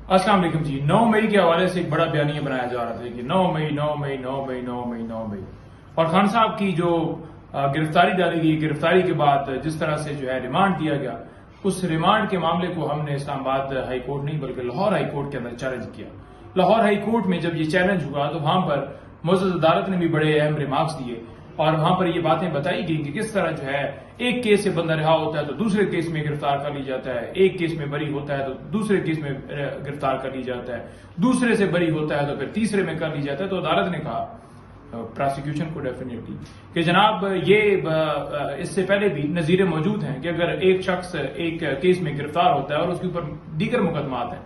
السلام علیکم جی. 9 مئی کے حوالے سے ایک بڑا بیانیہ بنایا جا رہا تھا کہ 9 مئی 9 مئی 9 مئی 9 مئی 9 مئی اور خان صاحب کی جو گرفتاری ڈالی گئی، گرفتاری کے بعد جس طرح سے جو ہے ریمانڈ دیا گیا، اس ریمانڈ کے معاملے کو ہم نے اسلام آباد ہائی کورٹ نہیں بلکہ لاہور ہائی کورٹ کے اندر چیلنج کیا. لاہور ہائی کورٹ میں جب یہ چیلنج ہوا تو وہاں پر معزز عدالت نے بھی بڑے اہم ریمارکس دیے اور وہاں پر یہ باتیں بتائی گئی کہ کس طرح جو ہے ایک کیس سے بندہ رہا ہوتا ہے تو دوسرے کیس میں گرفتار کر لی جاتا ہے، ایک کیس میں بری ہوتا ہے تو دوسرے کیس میں گرفتار کر لی جاتا ہے، دوسرے سے بری ہوتا ہے تو پھر تیسرے میں کر لی جاتا ہے. تو عدالت نے کہا پراسیکیوشن کو ڈیفینیٹلی کہ جناب یہ اس سے پہلے بھی نظیریں موجود ہیں کہ اگر ایک شخص ایک کیس میں گرفتار ہوتا ہے اور اس کے اوپر دیگر مقدمات ہیں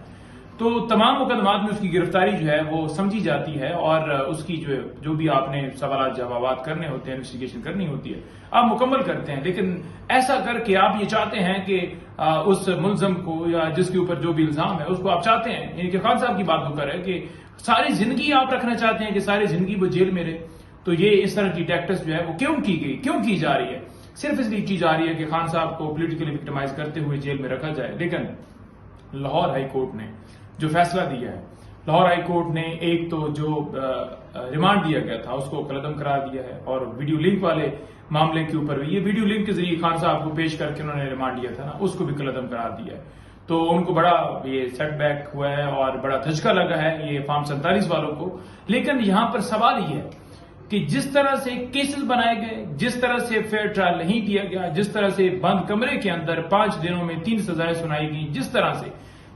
تو تمام مقدمات میں اس کی گرفتاری جو ہے وہ سمجھی جاتی ہے اور اس کی جو بھی آپ نے سوالات جوابات کرنے ہوتے ہیں، انویسٹیگیشن کرنی ہوتی ہے، آپ مکمل کرتے ہیں. لیکن ایسا کر کے آپ یہ چاہتے ہیں کہ اس ملزم کو یا جس کے اوپر جو بھی الزام ہے اس کو آپ چاہتے ہیں، یعنی کہ خان صاحب کی بات کو کرے کہ ساری زندگی آپ رکھنا چاہتے ہیں کہ ساری زندگی وہ جیل میں رہے. تو یہ اس طرح کی ٹیکٹس جو ہے وہ کیوں کی گئی، کیوں کی جا رہی ہے؟ صرف اس لیے کی جا رہی ہے کہ خان صاحب کو پولیٹیکلی وکٹمائز کرتے ہوئے جیل میں رکھا جائے. لیکن لاہور ہائی کورٹ نے جو فیصلہ دیا ہے، لاہور ہائی کورٹ نے ایک تو جو ریمانڈ دیا گیا تھا اس کو کلعدم قرار دیا ہے اور ویڈیو لنک والے معاملے کے اوپر بھی، یہ ویڈیو لنک کے ذریعے خان صاحب کو پیش کر کے انہوں نے ریمانڈ دیا تھا نا، اس کو بھی کلعدم قرار دیا ہے. تو ان کو بڑا یہ سیٹ بیک ہوا ہے اور بڑا دھچکا لگا ہے یہ فارم 47 والوں کو. لیکن یہاں پر سوال یہ ہے کہ جس طرح سے کیسز بنائے گئے، جس طرح سے فیئر ٹرائل نہیں دیا گیا، جس طرح سے بند کمرے کے اندر 5 دنوں میں 3 سزائیں سنائی گئیں، جس طرح سے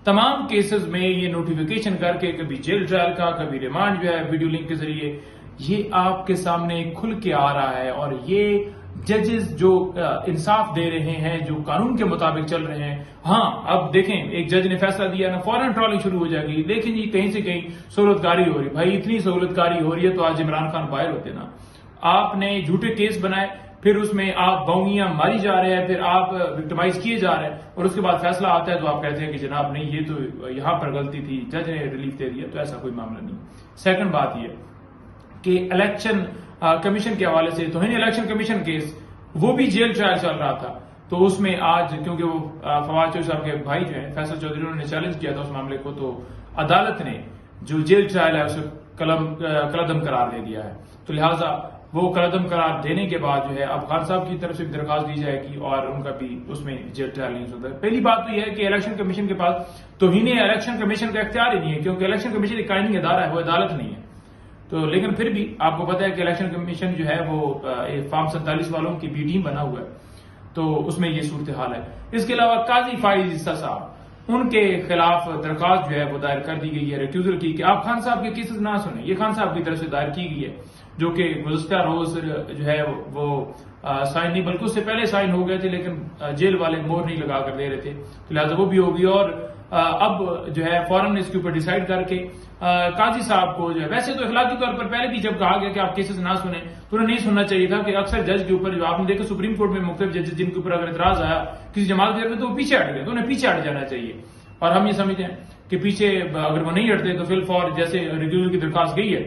تمام کیسز میں یہ نوٹیفیکیشن کر کے کبھی جیل ٹرائل کا کبھی ریمانڈ جو ہے ویڈیو لنک کے ذریعے، یہ آپ کے سامنے کھل کے آ رہا ہے. اور یہ ججز جو انصاف دے رہے ہیں، جو قانون کے مطابق چل رہے ہیں، ہاں اب دیکھیں ایک جج نے فیصلہ دیا نا فوراً ٹرالنگ شروع ہو جائے گی، لیکن جی کہیں سے کہیں سہولت کاری ہو رہی. بھائی اتنی سہولت کاری ہو رہی ہے تو آج عمران خان باہر ہوتے نا. آپ نے جھوٹے کیس بنائے، پھر اس میں آپ بونگیاں ماری جا رہے ہیں، پھر آپ وکٹمائز کیے جا رہے ہیں اور اس کے بعد فیصلہ آتا ہے تو آپ کہتے ہیں کہ جناب نہیں یہ تو یہاں پر غلطی تھی، جج نے ریلیف دے دیا. تو ایسا کوئی معاملہ نہیں. سیکنڈ بات یہ کہ الیکشن کمیشن کے حوالے سے توہین الیکشن کمیشن کیس وہ بھی جیل ٹرائل چل رہا تھا. تو اس میں آج کیونکہ وہ فواد چودھری صاحب کے بھائی جو ہیں فیصل چودھری، انہوں نے چیلنج کیا تھا اس معاملے کو، تو عدالت نے جو جیل ٹرائل ہے اسے کلعدم قرار دے دیا ہے. تو لہٰذا وہ کلعدم قرار دینے کے بعد جو ہے اب خان صاحب کی طرف سے بھی درخواست دی جائے گی اور ان کا بھی اس میں جیل ٹرائل نہیں ہو سکتا. پہلی بات تو یہ ہے کہ الیکشن کمیشن کے پاس توہین الیکشن کمیشن کا اختیار ہی نہیں ہے، کیونکہ الیکشن کمیشن ایک قانونی ادارہ ہے، وہ عدالت نہیں ہے. تو لیکن پھر بھی آپ کو پتا ہے کہ الیکشن کمیشن جو ہے وہ فارم 47 والوں کی بی ٹیم بنا ہوا ہے، تو اس میں یہ صورتحال ہے. اس کے علاوہ قاضی فائز عیسیٰ صاحب، ان کے خلاف درخواست جو ہے وہ دائر کر دی گئی ہے ریکیوزل کی کہ آپ خان صاحب کے کیسز نہ سنیں. یہ خان صاحب کی طرف سے دائر کی گئی ہے جو کہ گزشتہ روز جو ہے وہ سائن نہیں بلکہ اس سے پہلے سائن ہو گئے تھے، لیکن جیل والے مور نہیں لگا کر دے رہے تھے، تو لہٰذا وہ بھی ہوگی. اور اب جو ہے فوراً اس کے اوپر ڈیسائیڈ کر کے قاضی صاحب کو جو ہے، ویسے تو اخلاقی طور پر پہلے بھی جب کہا گیا کہ آپ کیسز نہ سنیں تو انہیں نہیں سننا چاہیے تھا. کہ اکثر جج کے اوپر جو آپ نے دیکھا سپریم کورٹ میں مختلف ججز جن کے اوپر اگر اعتراض آیا کسی جماعت کے تو وہ پیچھے ہٹ گئے، تو انہیں پیچھے ہٹ جانا چاہیے. اور ہم یہ سمجھتے ہیں کہ پیچھے اگر وہ نہیں ہٹتے تو فی الفور جیسے ریکیوزل کی درخواست گئی ہے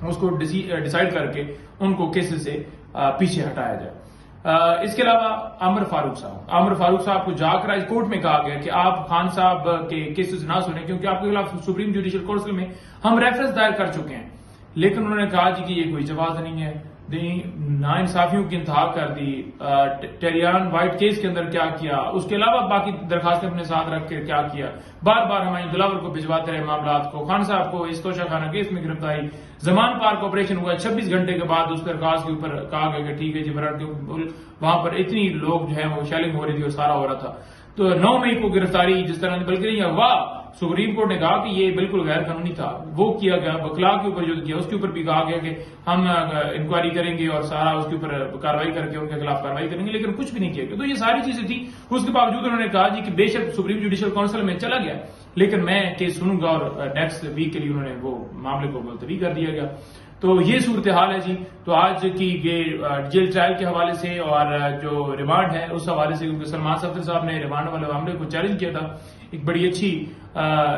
اس کو ڈیسائیڈ کر کے ان کو کیسز سے پیچھے ہٹایا جائے. اس کے علاوہ عامر فاروق صاحب کو جا کر کورٹ میں کہا گیا کہ آپ خان صاحب کے کیسز نہ سنیں کیونکہ آپ کے خلاف سپریم جوڈیشل کونسل میں ہم ریفرنس دائر کر چکے ہیں. لیکن انہوں نے کہا جی کہ یہ کوئی جواز نہیں ہے. ناانصافیوں کی انتہا کر دی. ٹیریان وائٹ کیس کے اندر کیا کیا، اس کے علاوہ باقی درخواستیں اپنے ساتھ رکھ کے کیا کیا، بار بار ہمیں دلاور کو بھجواتے رہے معاملات کو. خان صاحب کو اس توشہ خانہ کیس میں گرفتاری، زمان پارک آپریشن ہوا، 26 گھنٹے کے بعد اس درخواست کے اوپر کہا گیا کہ ٹھیک ہے جی وہاں پر اتنی لوگ جو ہے وہ شیلنگ ہو رہی تھی اور سارا ہو رہا تھا. تو 9 مئی کو گرفتاری جس طرح بلکہ نہیں ہوا، سپریم کورٹ نے کہا کہ یہ بالکل غیر قانونی تھا. وہ کیا گیا وکلا کے اوپر جو کیا اس کے اوپر بھی کہا گیا کہ ہم انکوائری کریں گے اور سارا اس کے اوپر کاروائی کر کے ان کے خلاف کاروائی کریں گے، لیکن کچھ بھی نہیں کیا گیا. تو یہ ساری چیزیں تھی. اس کے باوجود انہوں نے کہا جی کہ بے شک سپریم جوڈیشل کونسل میں چلا گیا لیکن میں کیس سنوں گا، اور نیکسٹ ویک کے لیے انہوں نے وہ معاملے کو ملتوی کر دیا گیا. تو یہ صورتحال ہے جی. تو آج کی یہ جیل ٹرائل کے حوالے سے اور جو ریمانڈ ہے اس حوالے سے، کیونکہ سلمان صفدر صاحب نے ریمانڈ والے معاملے کو چیلنج کیا تھا، ایک بڑی اچھی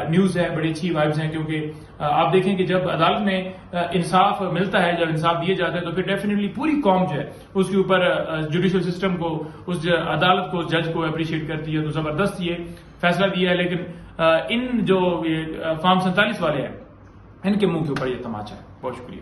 نیوز ہے، بڑی اچھی وائبز ہیں. کیونکہ آپ دیکھیں کہ جب عدالت میں انصاف ملتا ہے، جب انصاف دیا جاتا ہے تو پھر ڈیفینیٹلی پوری قوم جو ہے اس کے اوپر جوڈیشل سسٹم کو، اس عدالت کو، اس جج کو اپریشیٹ کرتی ہے. تو زبردست یہ فیصلہ دیا ہے. لیکن ان جو فارم 47 والے ہیں ان کے منہ کے اوپر یہ تماچا ہے. بہت شکریہ.